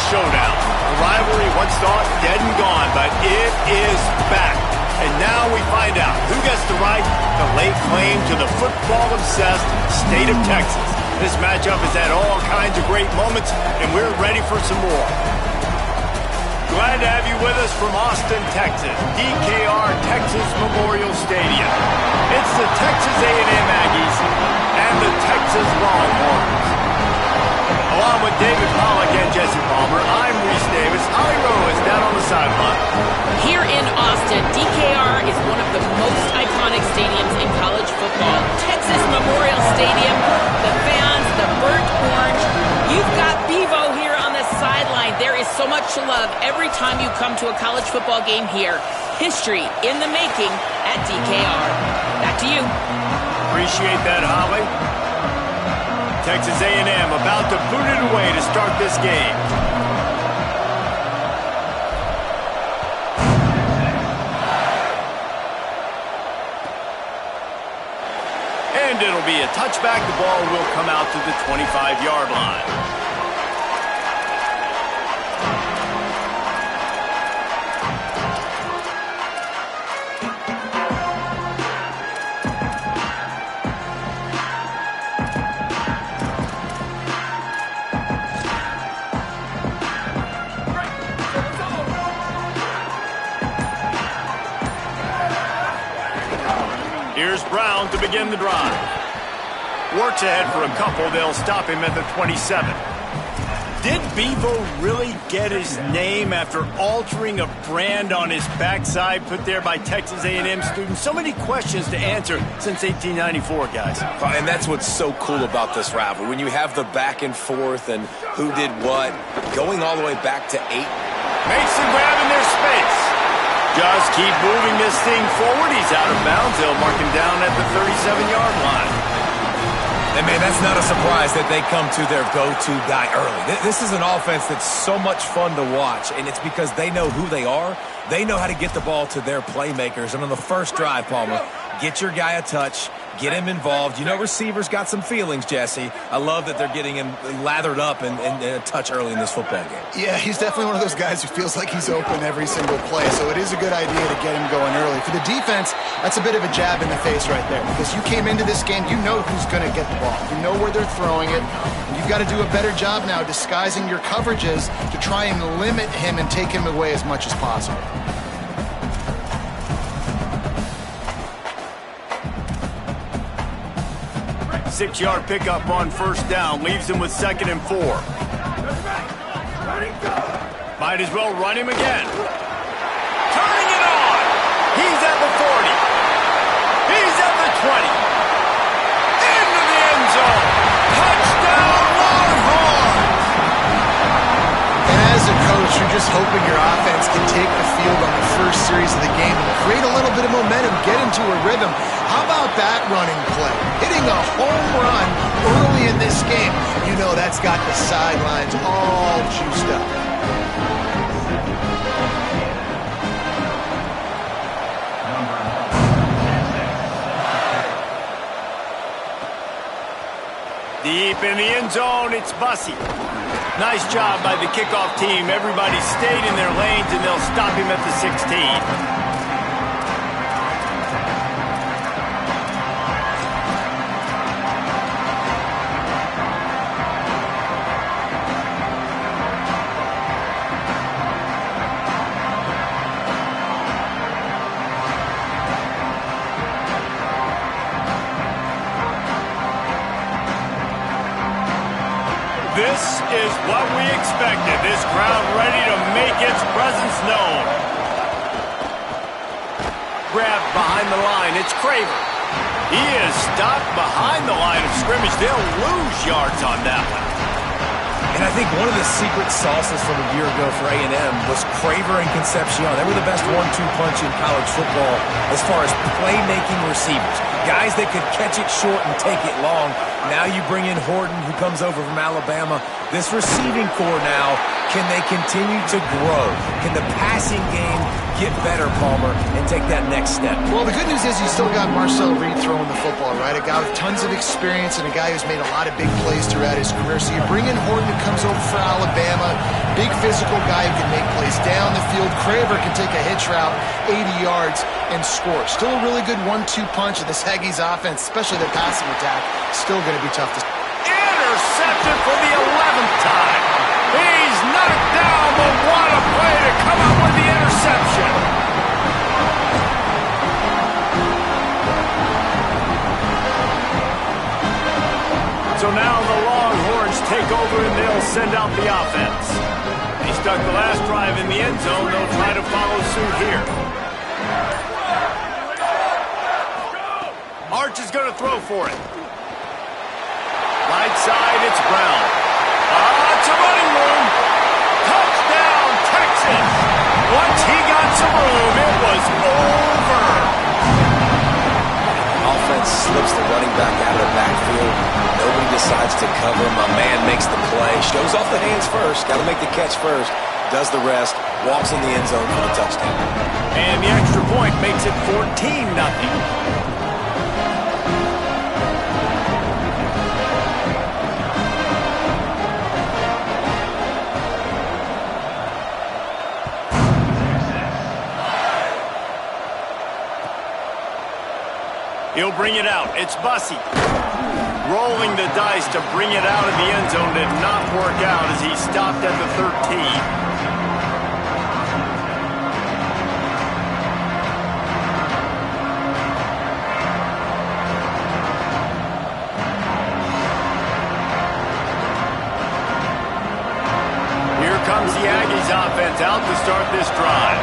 showdown. A rivalry once thought dead and gone, but it is back. And now we find out who gets the right to lay claim to the football-obsessed state of Texas. This matchup has had all kinds of great moments, and we're ready for some more. Glad to have you with us from Austin, Texas, DKR Texas Memorial Stadium. It's the Texas A&M Aggies and the Texas Longhorns. Along with David Pollack and Jesse Palmer, I'm Reese Davis. Holly Rowe is down on the sideline. Here in Austin, DKR is one of the most iconic stadiums in college football. Texas Memorial Stadium, the fans, the burnt orange. You've got Bevo here on the sideline. There is so much love every time you come to a college football game here. History in the making at DKR. Back to you. Appreciate that, Holly. Texas A&M about to boot it away to start this game. And it'll be a touchback. The ball will come out to the 25-yard line. Here's Brown to begin the drive. Works ahead for a couple. They'll stop him at the 27. Did Bevo really get his name after altering a brand on his backside put there by Texas A&M students? So many questions to answer since 1894, guys. And that's what's so cool about this rivalry. When you have the back and forth and who did what, going all the way back to 8. Mason grabbing their space. Just keep moving this thing forward. He's out of bounds. They'll mark him down at the 37-yard line. And, man, that's not a surprise that they come to their go-to guy early. This is an offense that's so much fun to watch, and it's because they know who they are. They know how to get the ball to their playmakers. And on the first drive, Palmer, get your guy a touch, get him involved. You know receivers got some feelings, Jesse. I love that they're getting him lathered up and a touch early in this football game. Yeah, he's definitely one of those guys who feels like he's open every single play, so it is a good idea to get him going early. For the defense, that's a bit of a jab in the face right there, because you came into this game, you know who's going to get the ball. You know where they're throwing it. You've got to do a better job now disguising your coverages to try and limit him and take him away as much as possible. Six-yard pickup on first down. Leaves him with 2nd and 4. Might as well run him again. Turning it on. He's at the 40. He's at the 20. Into the end zone. Touchdown, Longhorns! And as a coach, you're just hoping your offense can take the field on the first series of the game and create a little bit of momentum, get into a rhythm. How about that running play? Hitting a home run early in this game. You know that's got the sidelines all juiced up. Deep in the end zone, it's Bussey. Nice job by the kickoff team. Everybody stayed in their lanes, and they'll stop him at the 16. This is what we expected. This crowd ready to make its presence known. Grabbed behind the line. It's Craver. He is stopped behind the line of scrimmage. They'll lose yards on that one. And I think one of the secret sauces from a year ago for A&M was Craver and Concepcion. They were the best 1-2 punch in college football as far as playmaking receivers. Guys that could catch it short and take it long. Now you bring in Horton, who comes over from Alabama. This receiving core now, can they continue to grow? Can the passing game get better, Palmer, and take that next step? Well, the good news is you still got Marcel Reed throwing the football, right? A guy with tons of experience and a guy who's made a lot of big plays throughout his career. So you bring in Horton, who comes over for Alabama, big physical guy who can make plays down the field. Craver can take a hitch route, 80 yards, and score. Still a really good 1-2 punch of this Aggies offense, especially the passing attack. Still going to be tough to... Intercepted for the 11th time. He's knocked down, but what a play to come up with the interception. So now the Longhorns take over and they'll send out the offense. He stuck the last drive in the end zone. They'll try to follow suit here. Arch is going to throw for it. Right side, it's Brown. It's a running room. Touchdown, Texas. Once he got some room, it was over. Offense slips the running back out of the backfield. Nobody decides to cover. My man makes the play. Shows off the hands first. Got to make the catch first. Does the rest. Walks in the end zone for the touchdown. And the extra point makes it 14-0. He'll bring it out. It's Bussey. Rolling the dice to bring it out of the end zone did not work out as he stopped at the 13. Here comes the Aggies offense out to start this drive.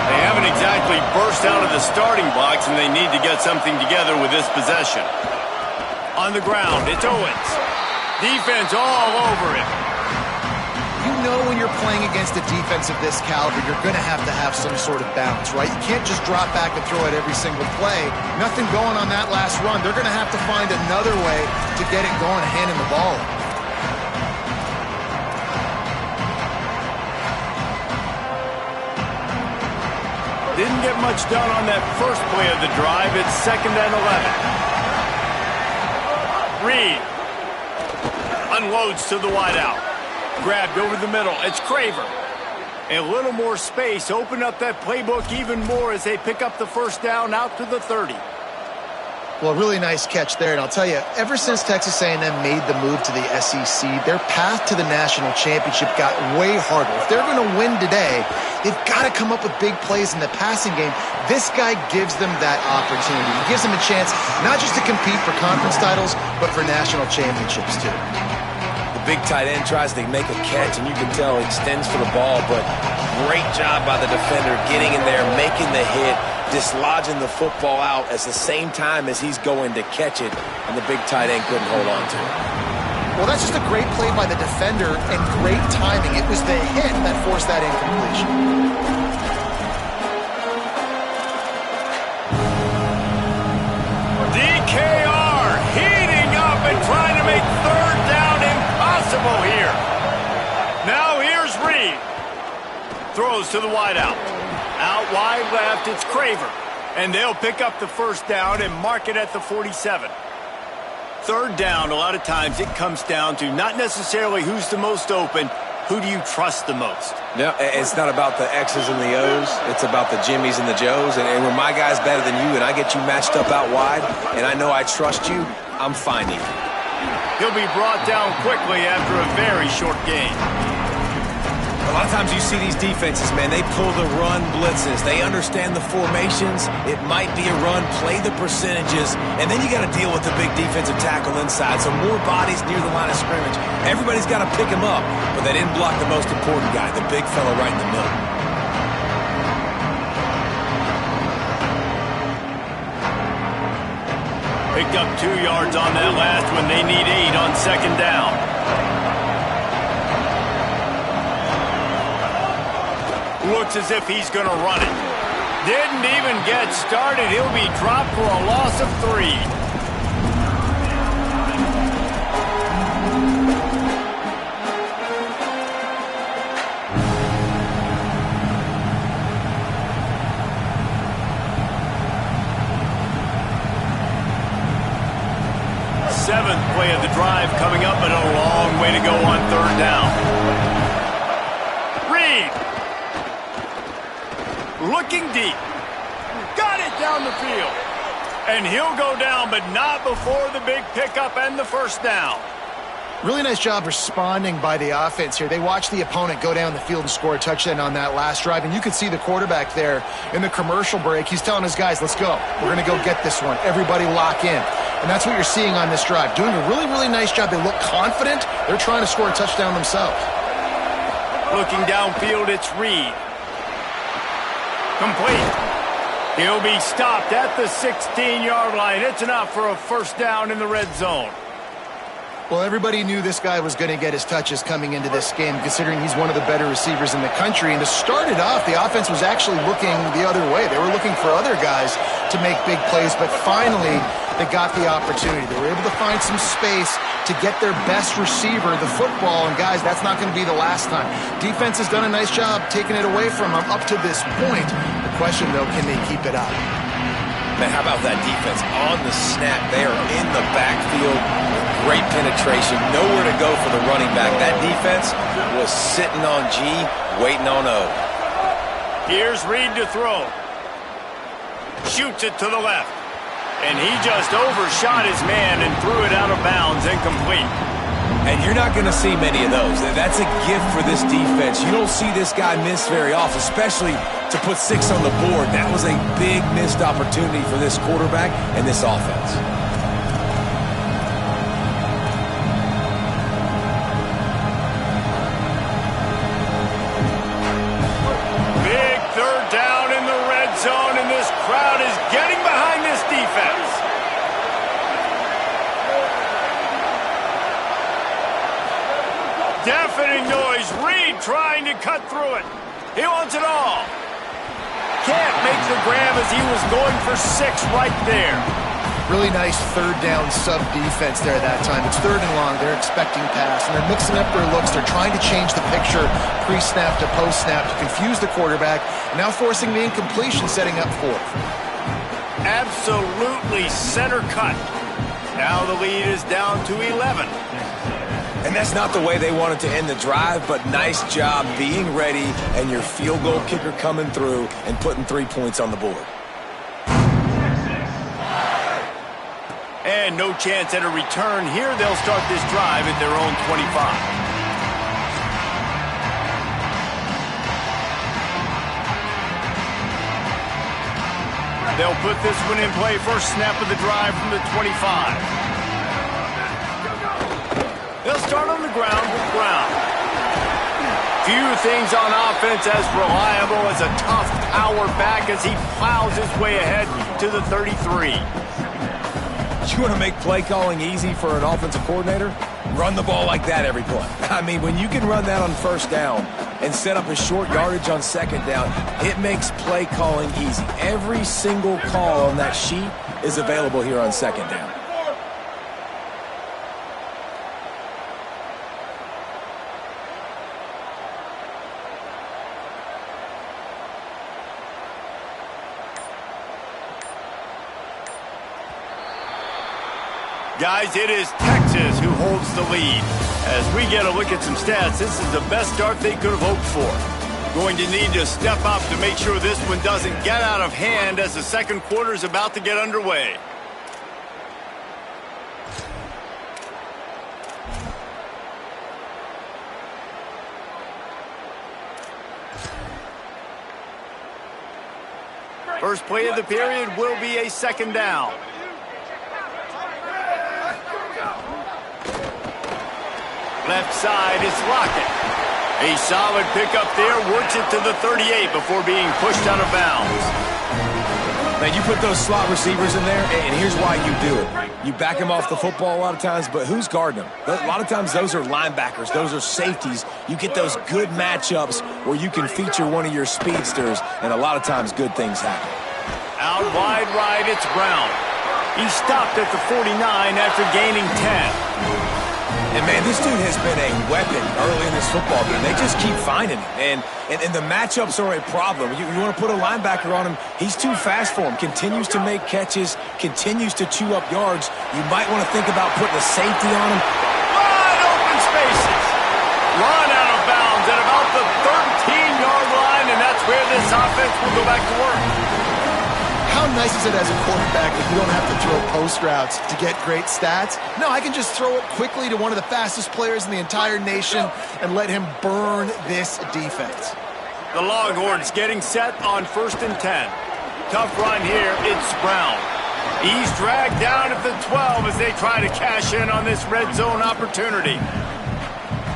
They haven't exactly burst out of the starting blocks, and they need to get something together with this possession. On the ground, it's Owens. Defense all over him. You know when you're playing against a defense of this caliber, you're going to have some sort of balance, right? You can't just drop back and throw it every single play. Nothing going on that last run. They're going to have to find another way to get it going, handing the ball. Didn't get much done on that first play of the drive. It's 2nd and 11. Reed unloads to the wideout. Grabbed over the middle. It's Craver. A little more space. Open up that playbook even more as they pick up the first down out to the 30. Well, really nice catch there. And I'll tell you, ever since Texas A&M made the move to the SEC, their path to the national championship got way harder. If they're going to win today, they've got to come up with big plays in the passing game. This guy gives them that opportunity. He gives them a chance not just to compete for conference titles, but for national championships too. The big tight end tries to make a catch, and you can tell he extends for the ball, but great job by the defender getting in there, making the hit, dislodging the football out at the same time as he's going to catch it, and the big tight end couldn't hold on to it. Well, that's just a great play by the defender and great timing. It was the hit that forced that incompletion. DKR heating up and trying to make 3rd down impossible here. Now here's Reed. Throws to the wideout. Out wide left, it's Craver. And they'll pick up the first down and mark it at the 47. 3rd down, a lot of times it comes down to not necessarily who's the most open, who do you trust the most? No, it's not about the X's and the O's. It's about the Jimmys and the Joes. And when my guy's better than you and I get you matched up out wide and I know I trust you, I'm finding you. He'll be brought down quickly after a very short game. A lot of times you see these defenses, man, they pull the run blitzes. They understand the formations. It might be a run, play the percentages, and then you got to deal with the big defensive tackle inside. So more bodies near the line of scrimmage. Everybody's got to pick him up, but they didn't block the most important guy, the big fella right in the middle. Picked up 2 yards on that last one. They need 8 on 2nd down. Looks as if he's going to run it. Didn't even get started. He'll be dropped for a loss of 3. Seventh play of the drive coming up, but a long way to go on 3rd down. Reed. Looking deep. Got it down the field. And he'll go down, but not before the big pickup and the 1st down. Really nice job responding by the offense here. They watched the opponent go down the field and score a touchdown on that last drive, and you could see the quarterback there in the commercial break. He's telling his guys, let's go. We're going to go get this one. Everybody lock in. And that's what you're seeing on this drive. Doing a really, really nice job. They look confident. They're trying to score a touchdown themselves. Looking downfield, it's Reed. Complete. He'll be stopped at the 16-yard line. It's enough for a 1st down in the red zone. Well, everybody knew this guy was going to get his touches coming into this game, considering he's one of the better receivers in the country. And to start it off, the offense was actually looking the other way. They were looking for other guys to make big plays, but finally they got the opportunity. They were able to find some space to get their best receiver the football, and guys, that's not going to be the last time. Defense has done a nice job taking it away from them up to this point. The question, though, can they keep it up? Man, how about that defense on the snap? They are in the backfield. Great penetration. Nowhere to go for the running back. That defense was sitting on G, waiting on O. Here's Reed to throw. Shoots it to the left. And he just overshot his man and threw it out of bounds, incomplete. And you're not going to see many of those. That's a gift for this defense. You don't see this guy miss very often, especially to put 6 on the board. That was a big missed opportunity for this quarterback and this offense. Big 3rd down in the red zone, and this crowd is getting behind this defense. Deafening noise. Reed trying to cut through it. He wants it all. Can't make the grab as he was going for 6 right there. Really nice 3rd down sub-defense there that time. It's 3rd and long. They're expecting pass, and they're mixing up their looks. They're trying to change the picture pre-snap to post-snap to confuse the quarterback, now forcing the incompletion, setting up 4th. Absolutely center cut. Now the lead is down to 11. And that's not the way they wanted to end the drive, but nice job being ready and your field goal kicker coming through and putting 3 points on the board. And no chance at a return here. They'll start this drive at their own 25. They'll put this one in play. First snap of the drive from the 25. They'll start on the ground with Brown. Few things on offense as reliable as a tough power back as he plows his way ahead to the 33. You want to make play calling easy for an offensive coordinator? Run the ball like that every play. I mean, when you can run that on 1st down and set up a short yardage on 2nd down, it makes play calling easy. Every single call on that sheet is available here on 2nd down. Guys, it is Texas who holds the lead. As we get a look at some stats, this is the best start they could have hoped for. Going to need to step up to make sure this one doesn't get out of hand as the 2nd quarter is about to get underway. First play of the period will be a 2nd down. Left side is Lockett. A solid pickup there, works it to the 38 before being pushed out of bounds. Man, you put those slot receivers in there, and here's why you do it. You back them off the football a lot of times, but who's guarding them? A lot of times those are linebackers. Those are safeties. You get those good matchups where you can feature one of your speedsters, and a lot of times good things happen. Out wide right, it's Brown. He stopped at the 49 after gaining 10. And, man, this dude has been a weapon early in this football game. They just keep finding him. And the matchups are a problem. You want to put a linebacker on him, he's too fast for him. Continues to make catches, continues to chew up yards. You might want to think about putting a safety on him. Wide open spaces. Run out of bounds at about the 13-yard line, and that's where this offense will go back to work. How nice is it as a quarterback that you don't have to throw post routes to get great stats? No, I can just throw it quickly to one of the fastest players in the entire nation and let him burn this defense. The Longhorns getting set on 1st and 10. Tough run here. It's Brown. He's dragged down at the 12 as they try to cash in on this red zone opportunity.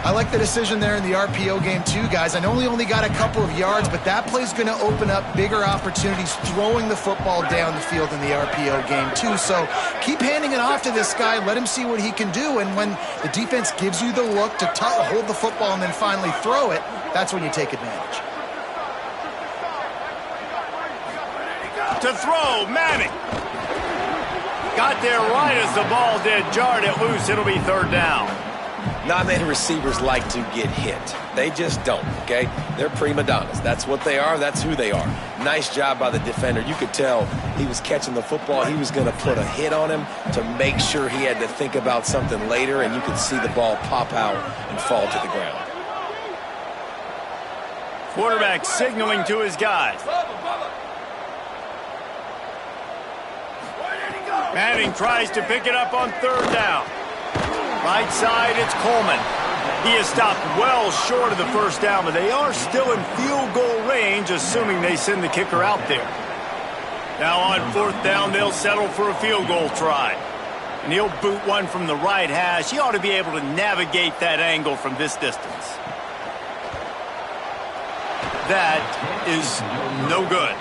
I like the decision there in the RPO game too, guys. I know he only got a couple of yards, but that play's going to open up bigger opportunities throwing the football down the field in the RPO game too. So keep handing it off to this guy. Let him see what he can do. And when the defense gives you the look to hold the football and then finally throw it, that's when you take advantage. To throw, Manning. Got there right as the ball did. Jarred it loose. It'll be 3rd down. Not many receivers like to get hit. They just don't, okay? They're prima donnas. That's what they are. That's who they are. Nice job by the defender. You could tell he was catching the football. He was going to put a hit on him to make sure he had to think about something later, and you could see the ball pop out and fall to the ground. Quarterback signaling to his guys. Manning tries to pick it up on 3rd down. Right side, it's Coleman. He is stopped well short of the 1st down, but they are still in field goal range, assuming they send the kicker out there. Now on 4th down, they'll settle for a field goal try. And he'll boot one from the right hash. He ought to be able to navigate that angle from this distance. That is no good.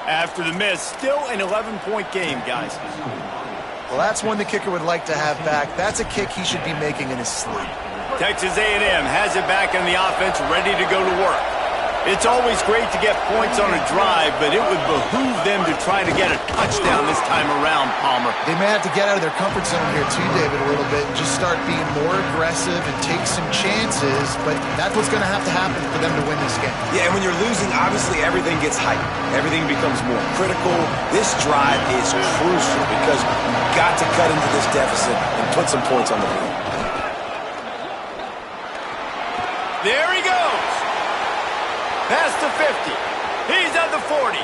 After the miss, still an 11-point game, guys. Well, that's one the kicker would like to have back. That's a kick he should be making in his sleep. Texas A&M has it back in the offense, ready to go to work. It's always great to get points on a drive, but it would behoove them to try to get a touchdown this time around, Palmer. They may have to get out of their comfort zone here too, David, a little bit, and just start being more aggressive and take some chances, but that's what's going to happen for them to win this game. Yeah, and when you're losing, obviously everything gets hyped. Everything becomes more critical. This drive is crucial because you've got to cut into this deficit and put some points on the board. There he goes. Past the 50. He's at the 40.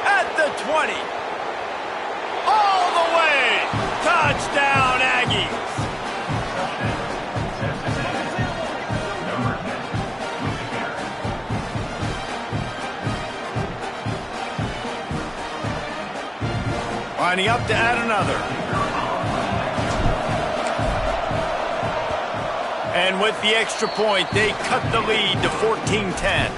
At the 20. All the way. Touchdown, Aggies. Lining up to add another. And with the extra point, they cut the lead to 14-10.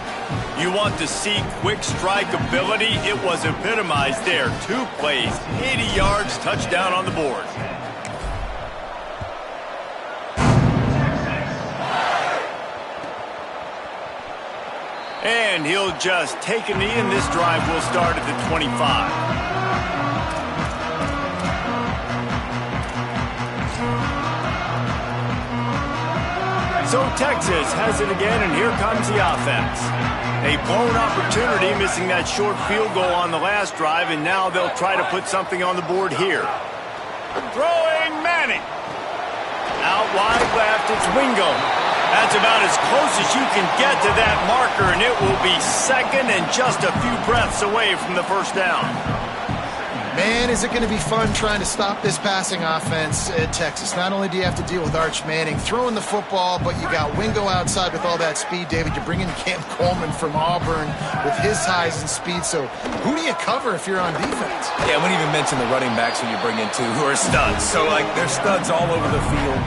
You want to see quick strike ability? It was epitomized there. 2 plays, 80 yards, touchdown on the board. And he'll just take a knee, and this drive will start at the 25. So Texas has it again, and here comes the offense. A blown opportunity, missing that short field goal on the last drive, and now they'll try to put something on the board here. Throwing Manning. Out wide left, it's Wingo. That's about as close as you can get to that marker, and it will be 2nd and just a few breaths away from the 1st down. Man, is it going to be fun trying to stop this passing offense at Texas. Not only do you have to deal with Arch Manning throwing the football, but you got Wingo outside with all that speed, David. You bring in Cam Coleman from Auburn with his highs and speed. So who do you cover if you're on defense? Yeah, we didn't even mention the running backs who you bring in, too, who are studs. So, like, they're studs all over the field.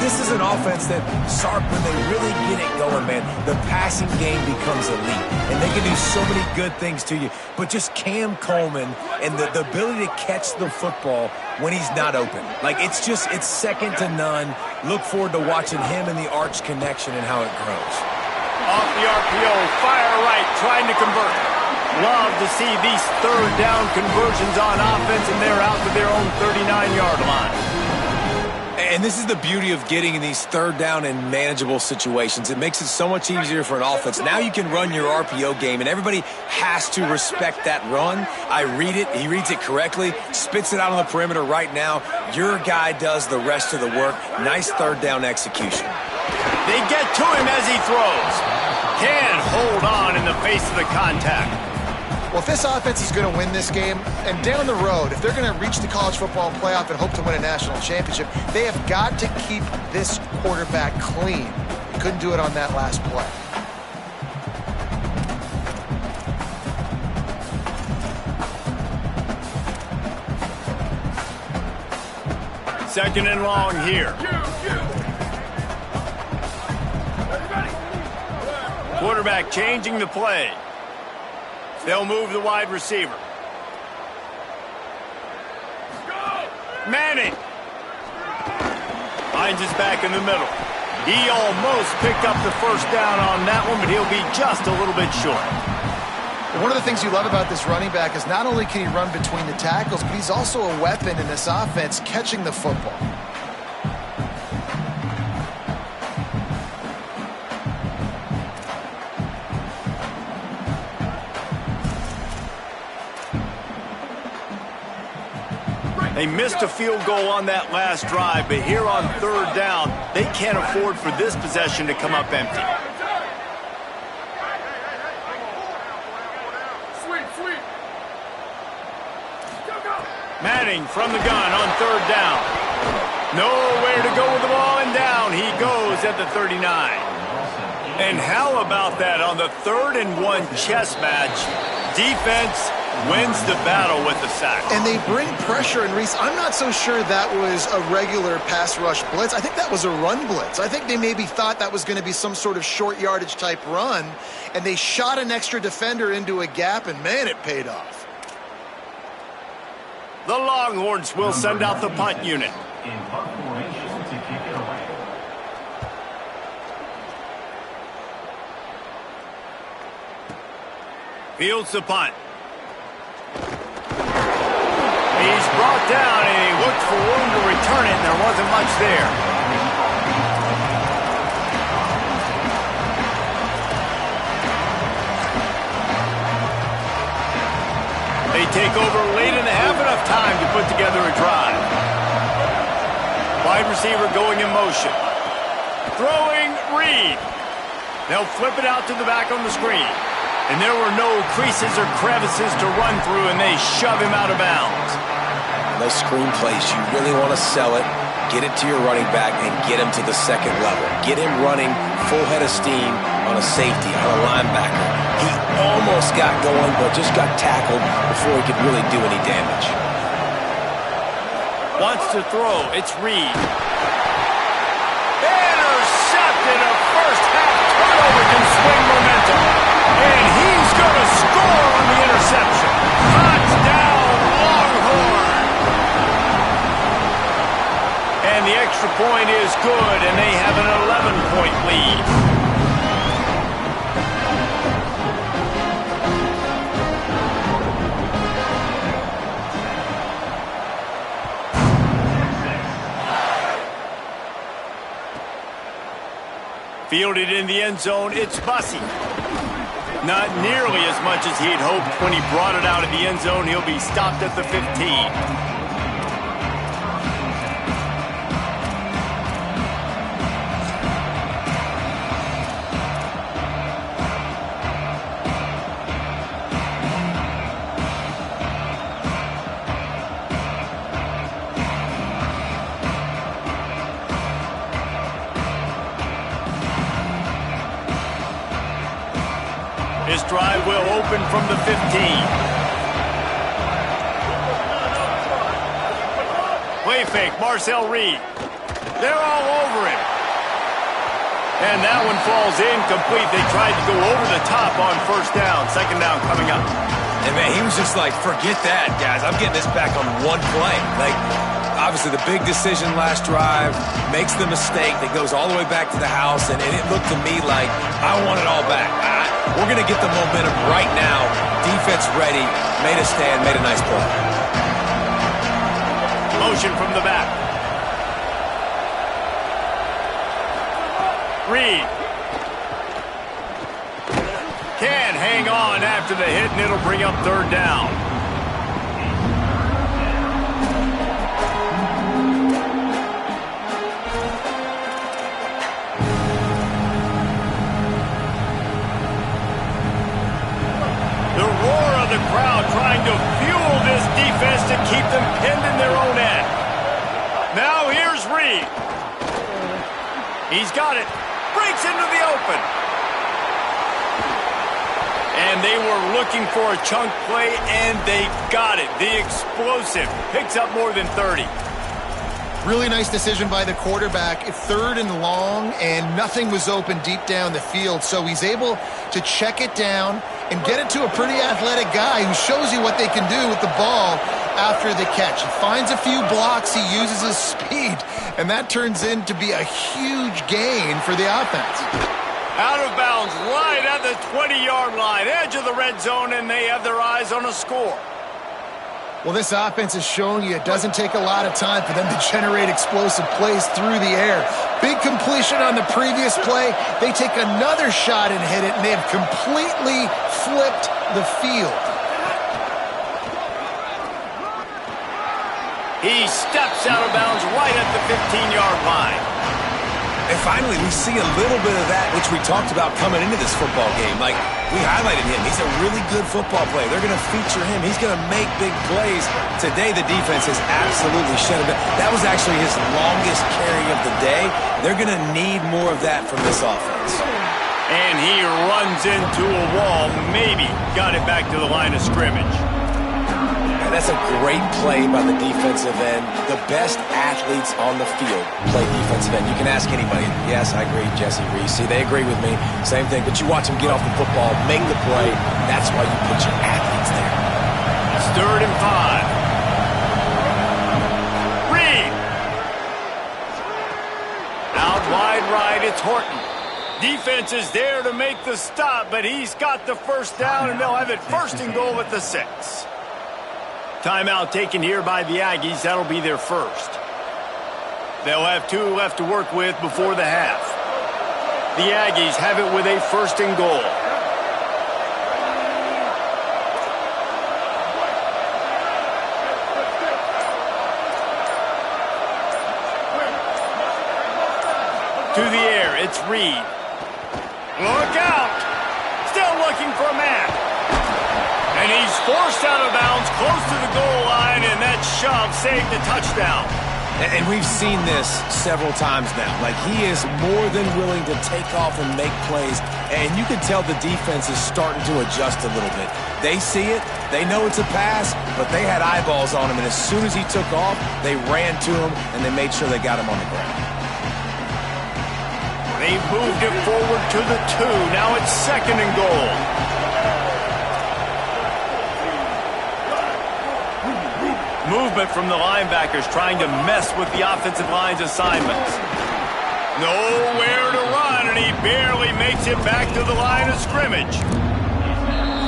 This is an offense that, Sark, when they really get it going, man, the passing game becomes elite. And they can do so many good things to you. But just Cam Coleman and the ability to catch the football when he's not open. Like, it's second to none. Look forward to watching him and the Arch connection and how it grows. Off the RPO, fire right, trying to convert. Love to see these third down conversions on offense, and they're out to their own 39-yard line. And this is the beauty of getting in these third down and manageable situations. It makes it so much easier for an offense. Now you can run your RPO game, and everybody has to respect that run. I read it. He reads it correctly, spits it out on the perimeter right now. Your guy does the rest of the work. Nice third down execution. They get to him as he throws. Can't hold on in the face of the contact. Well, if this offense is going to win this game, and down the road, if they're going to reach the college football playoff and hope to win a national championship, they have got to keep this quarterback clean. They couldn't do it on that last play. Second and long here. Quarterback changing the play. They'll move the wide receiver. Manning finds his back in the middle. He almost picked up the first down on that one, but he'll be just a little bit short. One of the things you love about this running back is not only can he run between the tackles, but he's also a weapon in this offense catching the football. They missed a field goal on that last drive, but here on third down, they can't afford for this possession to come up empty. Manning from the gun on third down. Nowhere to go with the ball, and down he goes at the 39. And how about that on the 3rd and 1 chess match? Defense wins the battle with the sack. And they bring pressure, and Reese, I'm not so sure that was a regular pass rush blitz. I think that was a run blitz. I think they maybe thought that was going to be some sort of short yardage type run, and they shot an extra defender into a gap, and man, it paid off. The Longhorns will send out the punt unit. In punt formation to kick it away. Fields the punt. He's brought down, and he looked for room to return it, and there wasn't much there. They take over late in the half, enough time to put together a drive. Wide receiver going in motion. Throwing Reed. They'll flip it out to the back on the screen. And there were no creases or crevices to run through, and they shove him out of bounds. Those screen plays, you really want to sell it, get it to your running back, and get him to the second level. Get him running full head of steam on a safety, on a linebacker. He almost got going, but just got tackled before he could really do any damage. Wants to throw. It's Reed. Intercepted. A first-half turnover can swing momentum. And he's going to score on the interception. Touchdown, Longhorn. And the extra point is good, and they have an 11-point lead. Fielded in the end zone, it's Bussey. Not nearly as much as he'd hoped when he brought it out of the end zone. He'll be stopped at the 15. drive will open from the 15. Play fake, Marcel Reed. They're all over him. And that one falls incomplete. They tried to go over the top on first down. Second down coming up. And, man, he was just like, forget that, guys. I'm getting this back on one play. Like, obviously, the big decision last drive makes the mistake that goes all the way back to the house, and it looked to me like I want it all back. We're going to get the momentum right now. Defense ready, made a stand, made a nice play. Motion from the back. Reed. Can hang on after the hit, and it'll bring up third down. The roar of the crowd trying to fuel this defense to keep them pinned in their own end. Now here's Reed. He's got it. Breaks into the open. And they were looking for a chunk play, and they got it. The explosive picks up more than 30. Really nice decision by the quarterback. Third and long, and nothing was open deep down the field. So he's able to check it down and get it to a pretty athletic guy who shows you what they can do with the ball after the catch. He finds a few blocks. He uses his speed, and that turns into be a huge gain for the offense. Out of bounds, right at the 20-yard line, edge of the red zone, and they have their eyes on a score. Well, this offense is showing you it doesn't take a lot of time for them to generate explosive plays through the air. Big completion on the previous play. They take another shot and hit it, and they have completely flipped the field. He steps out of bounds right at the 15-yard line. And finally, we see a little bit of that, which we talked about coming into this football game. Like, we highlighted him. He's a really good football player. They're going to feature him. He's going to make big plays. Today, the defense has absolutely shut him down. That was actually his longest carry of the day. They're going to need more of that from this offense. And he runs into a wall. Maybe got it back to the line of scrimmage. That's a great play by the defensive end. The best athletes on the field play defensive end. You can ask anybody. Yes, I agree, Jesse Reese. See, they agree with me. Same thing. But you watch them get off the football, make the play. That's why you put your athletes there. It's 3rd and 5. Reed. Out wide right, it's Horton. Defense is there to make the stop, but he's got the first down, and they'll have it 1st and goal at the 6. Timeout taken here by the Aggies. That'll be their first. They'll have 2 left to work with before the half. The Aggies have it with a 1st and goal. To the air, it's Reed. Look out! Still looking for a man. And he's forced out of bounds close to the goal line, and that shove saved the touchdown. And we've seen this several times now. Like, he is more than willing to take off and make plays, and you can tell the defense is starting to adjust a little bit. They see it, they know it's a pass, but they had eyeballs on him, and as soon as he took off, they ran to him, and they made sure they got him on the ground. They moved it forward to the 2. Now it's 2nd and goal. Movement from the linebackers trying to mess with the offensive line's assignments. Nowhere to run, and he barely makes it back to the line of scrimmage.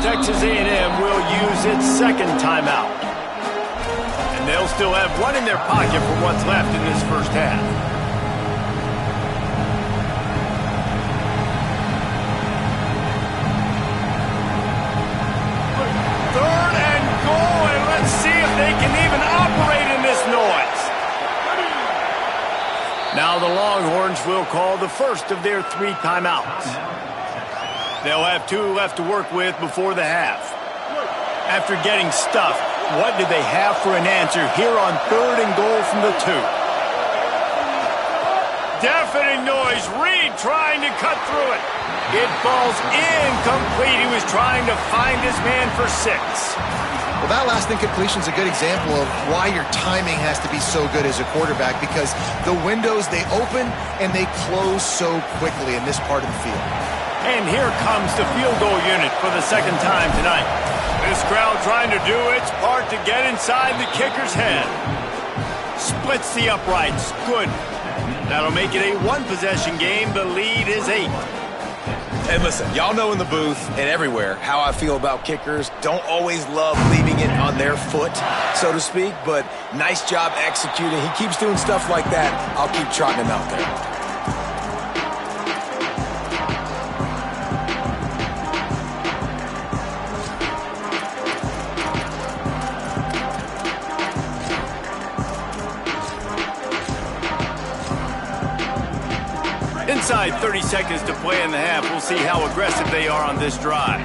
Texas A&M will use its 2nd timeout. And they'll still have one in their pocket for what's left in this first half. They can even operate in this noise. Now the Longhorns will call the first of their 3 timeouts. They'll have 2 left to work with before the half. After getting stuffed, what do they have for an answer here on 3rd and goal from the 2? Deafening noise is Reed trying to cut through it. It falls incomplete. He was trying to find his man for 6. Well, that last incompletion is a good example of why your timing has to be so good as a quarterback, because the windows, they open and they close so quickly in this part of the field. And here comes the field goal unit for the second time tonight. This crowd trying to do its part to get inside the kicker's head. Splits the uprights. Good. That'll make it a one-possession game. The lead is 8. And listen, y'all know in the booth and everywhere how I feel about kickers. Don't always love leaving it on their foot, so to speak, but nice job executing. He keeps doing stuff like that. I'll keep trotting him out there. Inside 30 seconds to play in the half. We'll see how aggressive they are on this drive.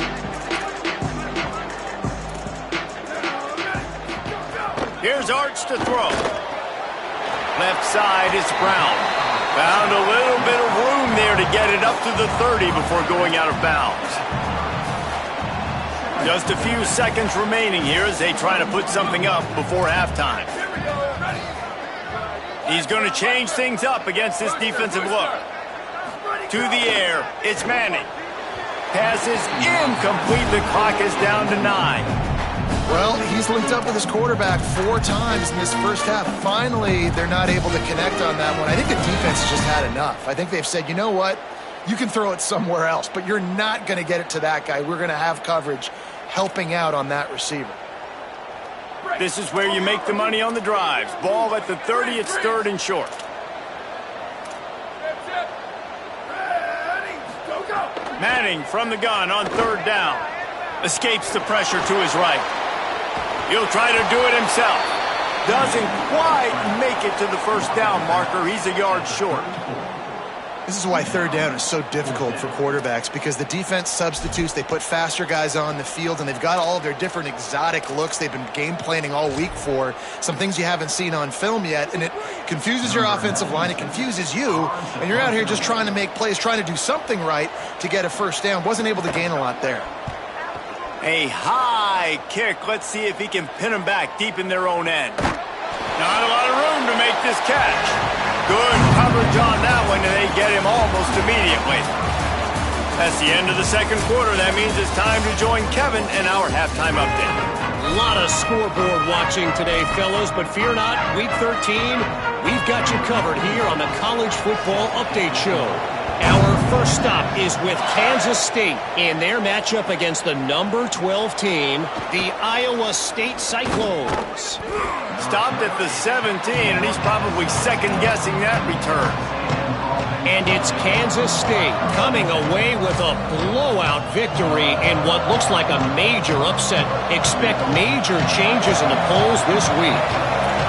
Here's Arch to throw. Left side is Brown. Found a little bit of room there to get it up to the 30 before going out of bounds. Just a few seconds remaining here as they try to put something up before halftime. He's going to change things up against this defensive look. To the air, it's Manning. Pass is incomplete. The clock is down to 9. Well, he's linked up with his quarterback 4 times in this first half. Finally, they're not able to connect on that one. I think the defense has just had enough. I think they've said, you know what? You can throw it somewhere else, but you're not going to get it to that guy. We're going to have coverage helping out on that receiver. This is where you make the money on the drives. Ball at the 30, it's 3rd and short. Manning from the gun on 3rd down. Escapes the pressure to his right. He'll try to do it himself. Doesn't quite make it to the first down marker. He's a yard short. This is why 3rd down is so difficult for quarterbacks, because the defense substitutes. They put faster guys on the field, and they've got all of their different exotic looks they've been game planning all week for, some things you haven't seen on film yet, and it confuses your offensive line. It confuses you, and you're out here just trying to make plays, trying to do something right to get a first down. Wasn't able to gain a lot there. A high kick. Let's see if he can pin them back deep in their own end. Not a lot of room to make this catch. Good coverage on that one, and they get him almost immediately. That's the end of the second quarter. That means it's time to join Kevin in our halftime update. A lot of scoreboard watching today, fellas, but fear not, Week 13, we've got you covered here on the College Football Update Show. Our first stop is with Kansas State in their matchup against the number 12 team, the Iowa State Cyclones. Stopped at the 17, and he's probably second-guessing that return. And it's Kansas State coming away with a blowout victory in what looks like a major upset. Expect major changes in the polls this week.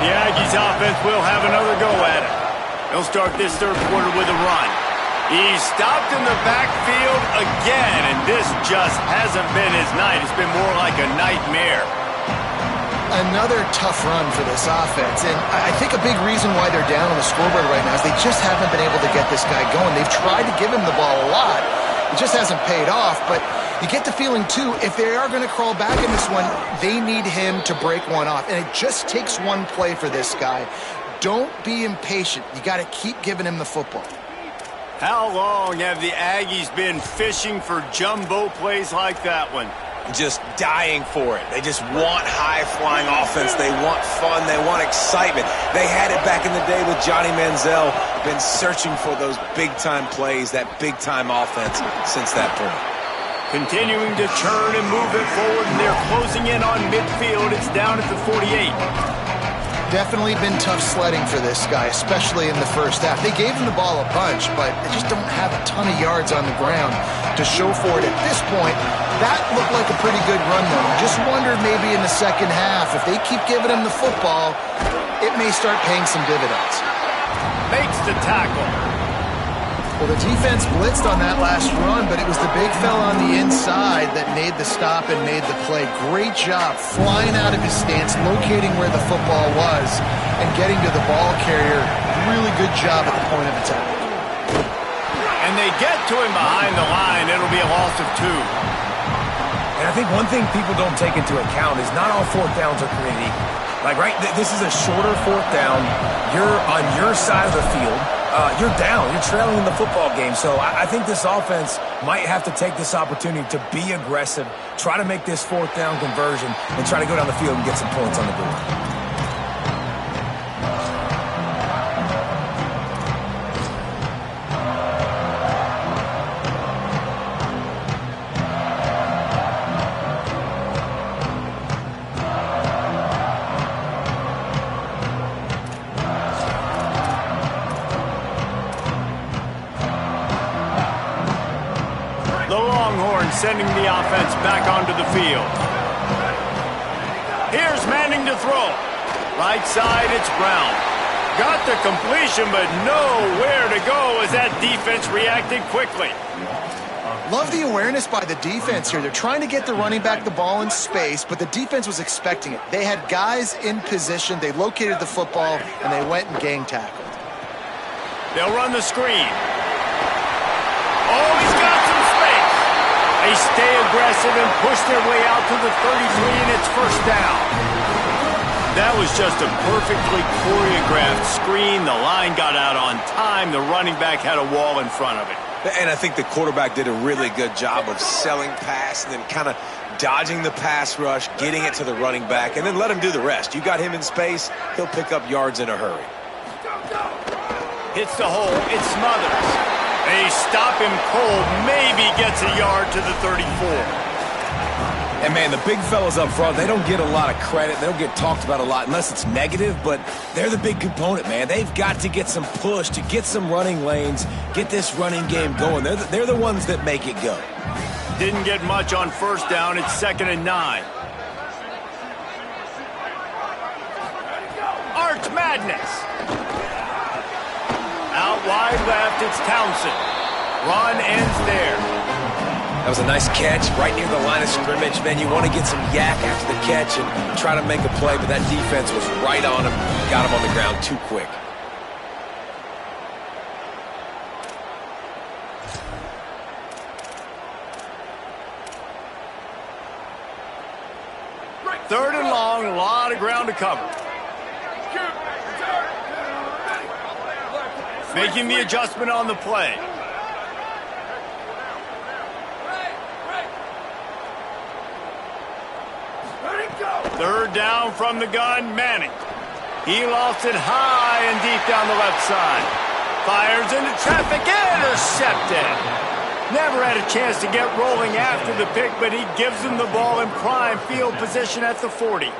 The Aggies offense will have another go at it. They'll start this third quarter with a run. He's stopped in the backfield again, and this just hasn't been his night. It's been more like a nightmare. Another tough run for this offense, and I think a big reason why they're down on the scoreboard right now is they just haven't been able to get this guy going. They've tried to give him the ball a lot. It just hasn't paid off, but you get the feeling, too, if they are going to crawl back in this one, they need him to break one off, and it just takes one play for this guy. Don't be impatient. You got to keep giving him the football. How long have the Aggies been fishing for jumbo plays like that one? Just dying for it. They just want high-flying offense. They want fun. They want excitement. They had it back in the day with Johnny Manziel. Been searching for those big-time plays, that big-time offense since that point. Continuing to turn and move it forward, and they're closing in on midfield. It's down at the 48. Definitely been tough sledding for this guy, especially in the first half. They gave him the ball a bunch, but they just don't have a ton of yards on the ground to show for it at this point. That looked like a pretty good run, though. Just wondered maybe in the second half, if they keep giving him the football, it may start paying some dividends. Makes the tackle. Well, the defense blitzed on that last run, but it was the big fella on the inside that made the stop and made the play. Great job flying out of his stance, locating where the football was, and getting to the ball carrier. Really good job at the point of attack. they get to him behind the line, it'll be a loss of 2. And I think one thing people don't take into account is not all fourth downs are created equal. Like, right, this is a shorter fourth down. You're on your side of the field. You're down. You're trailing in the football game. So I think this offense might have to take this opportunity to be aggressive, try to make this fourth down conversion, and try to go down the field and get some points on the board. Sending the offense back onto the field. Here's Manning to throw. Right side, it's Brown. Got the completion, but nowhere to go as that defense reacted quickly. Love the awareness by the defense here. They're trying to get the running back the ball in space, but the defense was expecting it. They had guys in position. They located the football, and they went and gang tackled. They'll run the screen. Oh, he's got some space. They stay aggressive and push their way out to the 33, and it's first down. That was just a perfectly choreographed screen. The line got out on time. The running back had a wall in front of it. And I think the quarterback did a really good job of selling pass and then kind of dodging the pass rush, getting it to the running back, and then let him do the rest. You got him in space, he'll pick up yards in a hurry. Hits the hole, it smothers. They stop him cold, maybe gets a yard to the 34. And, man, the big fellas up front, they don't get a lot of credit. They don't get talked about a lot unless it's negative, but they're the big component, man. They've got to get some push, to get some running lanes, get this running game going. They're the ones that make it go. Didn't get much on first down. It's 2nd and 9. Arch Madness. Out wide left, it's Townsend. Run ends there. That was a nice catch right near the line of scrimmage. Man, you want to get some yak after the catch and try to make a play, but that defense was right on him. Got him on the ground too quick. Third and long, a lot of ground to cover. Making the adjustment on the play. Third down from the gun, Manning. He lost it high and deep down the left side. Fires into traffic, intercepted. Never had a chance to get rolling after the pick, but he gives him the ball in prime field position at the 40.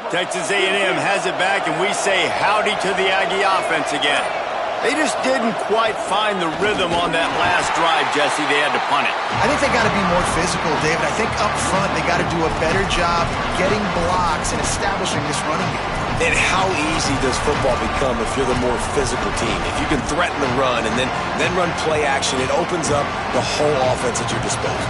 Texas A&M has it back, and we say howdy to the Aggie offense again. They just didn't quite find the rhythm on that last drive, Jesse. They had to punt it. I think they got to be more physical, David. I think up front they got to do a better job getting blocks and establishing this running game. And how easy does football become if you're the more physical team? If you can threaten the run and then run play action, it opens up the whole offense at your disposal.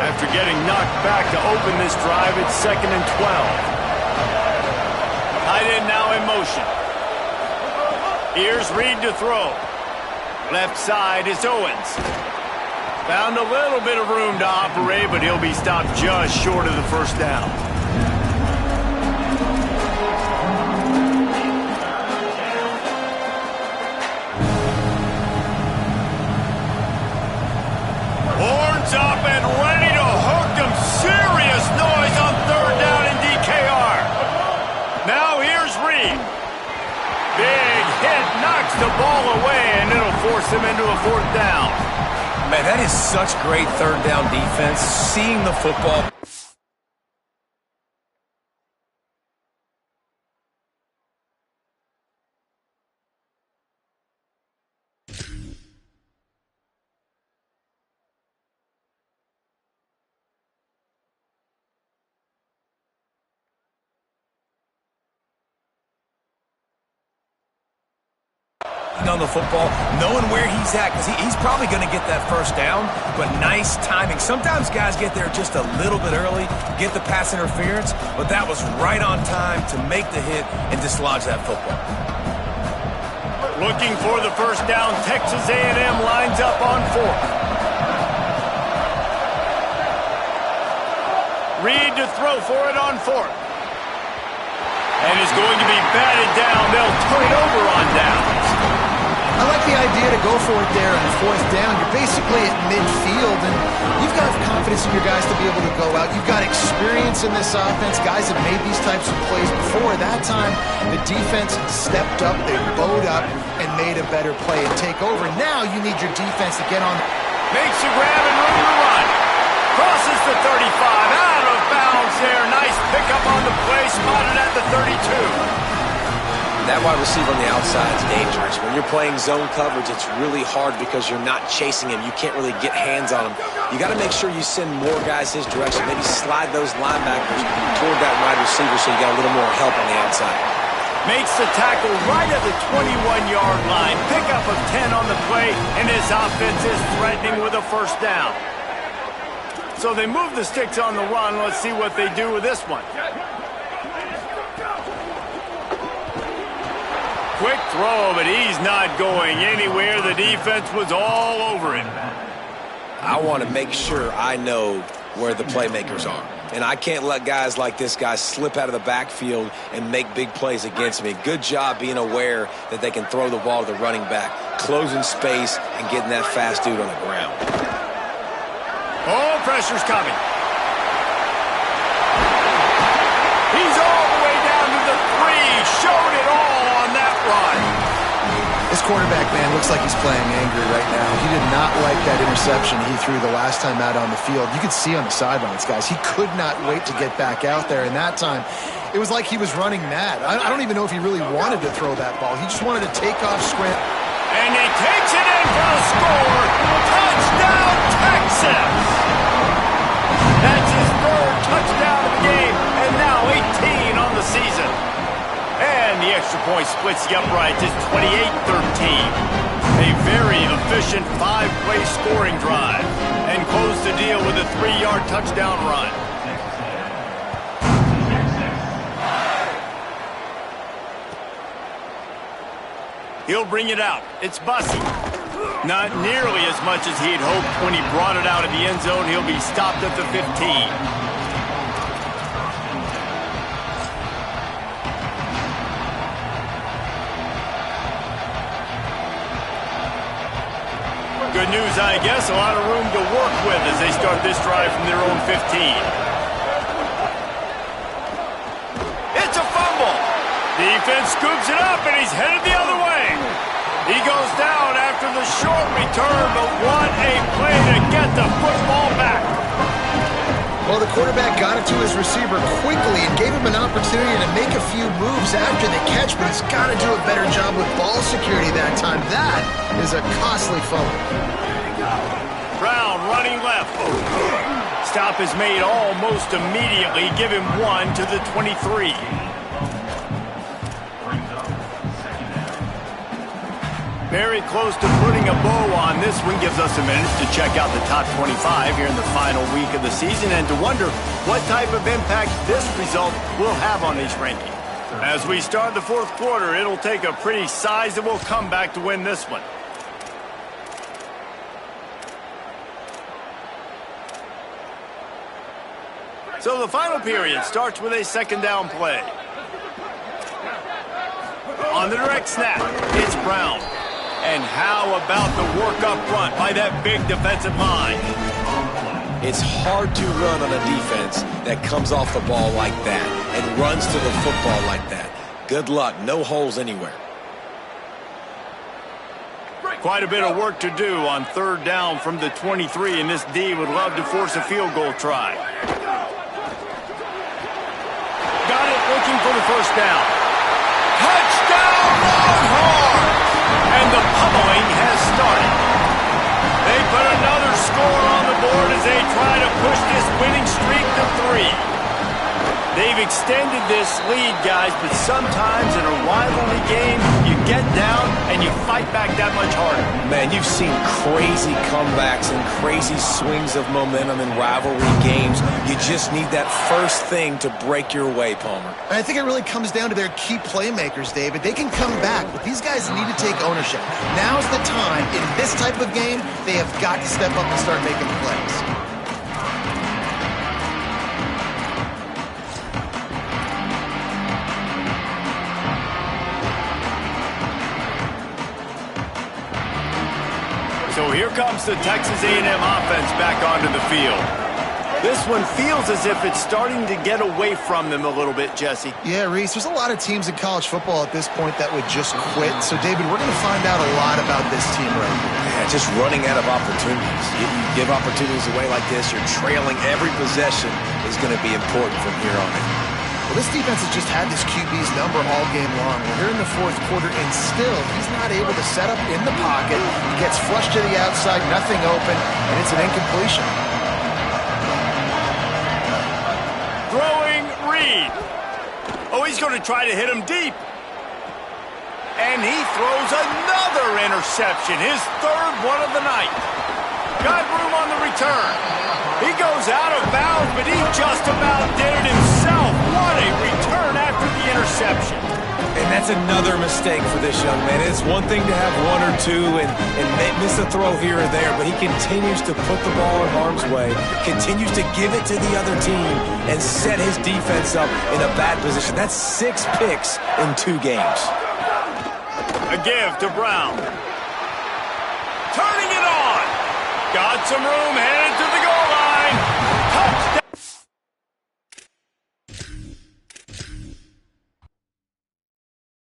After getting knocked back to open this drive, it's 2nd and 12. Tight end now in motion. Here's Reed to throw. Left side is Owens. Found a little bit of room to operate, but he'll be stopped just short of the first down. Horns up and ready to hook them. Serious noise on third down in DKR. Now here's Reed. Big hit, knocks the ball away, and it'll force him into a 4th down. Man, that is such great third down defense. Seeing the football. on the football, knowing where he's at, because he's probably going to get that first down, but nice timing. Sometimes guys get there just a little bit early, get the pass interference, but that was right on time to make the hit and dislodge that football. Looking for the first down, Texas A&M lines up on 4th. Reed to throw for it on 4th. And is going to be batted down. They'll turn it over on downs. I like the idea to go for it there on 4th down. You're basically at midfield, and you've got to have confidence in your guys to be able to go out. You've got experience in this offense. Guys have made these types of plays before. That time, the defense stepped up, they bowed up, and made a better play and take over. Now you need your defense to get on. Makes a grab and room to run. Crosses the 35, out of bounds there. Nice pickup on the play, spotted at the 32. That wide receiver on the outside is dangerous. When you're playing zone coverage, it's really hard because you're not chasing him. You can't really get hands on him. You got to make sure you send more guys his direction. Maybe slide those linebackers toward that wide receiver so you got a little more help on the outside. Makes the tackle right at the 21-yard line. Pickup of 10 on the play, and his offense is threatening with a first down. So they move the sticks on the run. Let's see what they do with this one. Quick throw, but he's not going anywhere. The defense was all over him. I want to make sure I know where the playmakers are. And I can't let guys like this guy slip out of the backfield and make big plays against me. Good job being aware that they can throw the ball to the running back, closing space, and getting that fast dude on the ground. Oh, pressure's coming. He's all the way down to the 3. Showed it all on that run. This quarterback, man, looks like he's playing angry right now. He did not like that interception he threw the last time out on the field. You could see on the sidelines, guys, he could not wait to get back out there. And that time, it was like he was running mad. I don't even know if he really wanted to throw that ball. He just wanted to take off, sprint. And he takes it in for the score. Touchdown, Texas! That's his 3rd touchdown of the game, and now 18 on the season. And the extra point splits the uprights. It's 28-13. A very efficient 5-play scoring drive. And close the deal with a 3-yard touchdown run. He'll bring it out. It's Bussey. Not nearly as much as he'd hoped when he brought it out of the end zone. He'll be stopped at the 15. Good news, I guess. A lot of room to work with as they start this drive from their own 15. It's a fumble. Defense scoops it up, and he's headed the other way. He goes down after the short return, but what a play to get the football back. Well, the quarterback got it to his receiver quickly and gave him an opportunity to make a few moves after the catch, but he's got to do a better job with ball security that time. That is a costly fumble. Brown running left. Stop is made almost immediately. Give him 1 to the 23. Very close to putting a bow on this one. Gives us a minute to check out the top 25 here in the final week of the season and to wonder what type of impact this result will have on these rankings. As we start the 4th quarter, it'll take a pretty sizable comeback to win this one. So the final period starts with a 2nd down play. On the direct snap, it's Brown. And how about the work up front by that big defensive line? It's hard to run on a defense that comes off the ball like that and runs to the football like that. Good luck. No holes anywhere. Quite a bit of work to do on 3rd down from the 23, and this D would love to force a field goal try. Got it, looking for the first down. Touchdown, Longhorns! And the pummeling has started. They put another score on the board as they try to push this winning streak to 3. They've extended this lead, guys, but sometimes in a rivalry game, you get down and you fight back that much harder. Man, you've seen crazy comebacks and crazy swings of momentum in rivalry games. You just need that first thing to break your way, Palmer. And I think it really comes down to their key playmakers, David. They can come back, but these guys need to take ownership. Now's the time. In this type of game, they have got to step up and start making plays. So here comes the Texas A&M offense back onto the field. This one feels as if it's starting to get away from them a little bit, Jesse. Yeah, Reese, there's a lot of teams in college football at this point that would just quit. So, David, we're going to find out a lot about this team right here. Yeah, just running out of opportunities. You give opportunities away like this, you're trailing every possession is going to be important from here on in. Well, this defense has just had this QB's number all game long. We're here in the fourth quarter, and still, he's not able to set up in the pocket. He gets flushed to the outside, nothing open, and it's an incompletion. Throwing Reed. Oh, he's going to try to hit him deep. And he throws another interception, his third one of the night. Got room on the return. He goes out of bounds, but he just about did it himself. What a return after the interception. And that's another mistake for this young man. It's one thing to have one or two and miss a throw here or there, but he continues to put the ball in harm's way, continues to give it to the other team, and set his defense up in a bad position. That's 6 picks in 2 games. A give to Brown. Turning it on. Got some room, headed to the